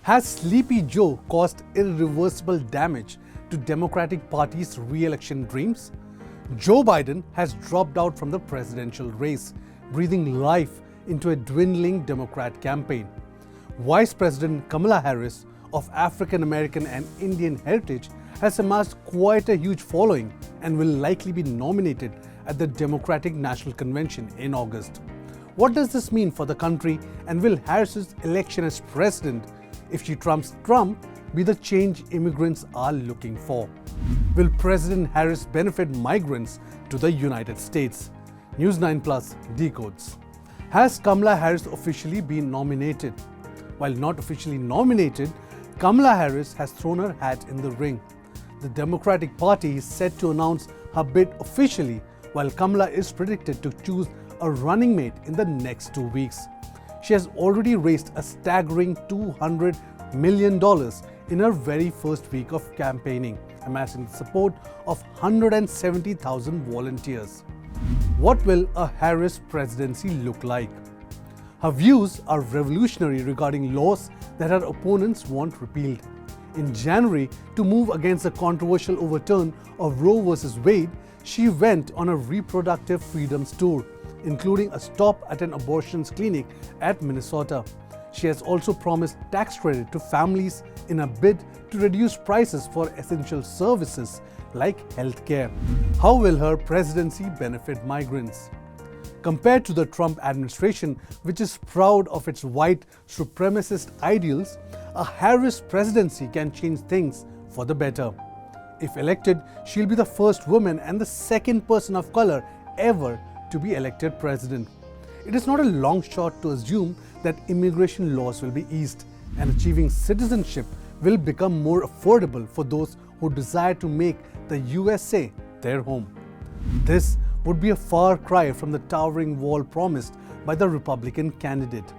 Has Sleepy Joe caused irreversible damage to Democratic Party's re-election dreams? Joe Biden has dropped out from the presidential race, breathing life into a dwindling Democrat campaign. Vice President Kamala Harris, of African American and Indian heritage, has amassed quite a huge following and will likely be nominated at the Democratic National Convention in August. What does this mean for the country, and will Harris's election as president, if she trumps Trump, be the change immigrants are looking for? Will President Harris benefit migrants to the United States? News9 Plus Decodes. Has Kamala Harris officially been nominated? While not officially nominated, Kamala Harris has thrown her hat in the ring. The Democratic Party is set to announce her bid officially, while Kamala is predicted to choose a running mate in the next 2 weeks. She has already raised a staggering $200 million in her very first week of campaigning, amassing the support of 170,000 volunteers. What will a Harris presidency look like? Her views are revolutionary regarding laws that her opponents want repealed. In January, to move against the controversial overturn of Roe v. Wade, she went on a reproductive freedoms tour, including a stop at an abortion clinic at Minnesota. She has also promised tax credit to families in a bid to reduce prices for essential services like healthcare. How will her presidency benefit migrants? Compared to the Trump administration, which is proud of its white supremacist ideals, a Harris presidency can change things for the better. If elected, she'll be the first woman and the second person of color ever to be elected president. It is not a long shot to assume that immigration laws will be eased and achieving citizenship will become more affordable for those who desire to make the USA their home. This would be a far cry from the towering wall promised by the Republican candidate.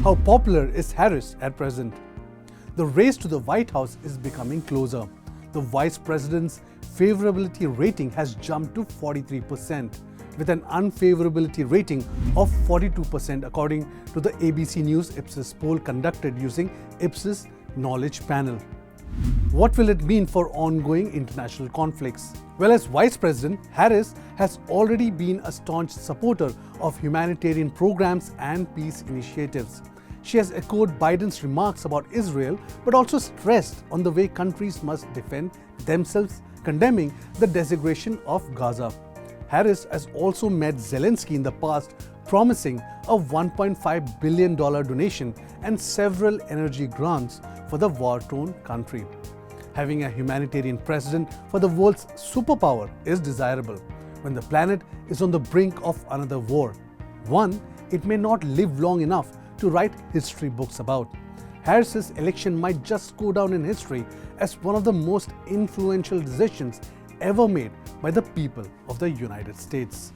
How popular is Harris at present? The race to the White House is becoming closer. The vice president's favorability rating has jumped to 43%, with an unfavorability rating of 42% according to the ABC News Ipsos poll conducted using Ipsos Knowledge Panel. What will it mean for ongoing international conflicts? Well, as Vice President, Harris has already been a staunch supporter of humanitarian programs and peace initiatives. She has echoed Biden's remarks about Israel, but also stressed on the way countries must defend themselves, condemning the desecration of Gaza. Harris has also met Zelensky in the past, promising a $1.5 billion donation and several energy grants for the war-torn country. Having a humanitarian president for the world's superpower is desirable when the planet is on the brink of another war, one it may not live long enough to write history books about. Harris's election might just go down in history as one of the most influential decisions ever made by the people of the United States.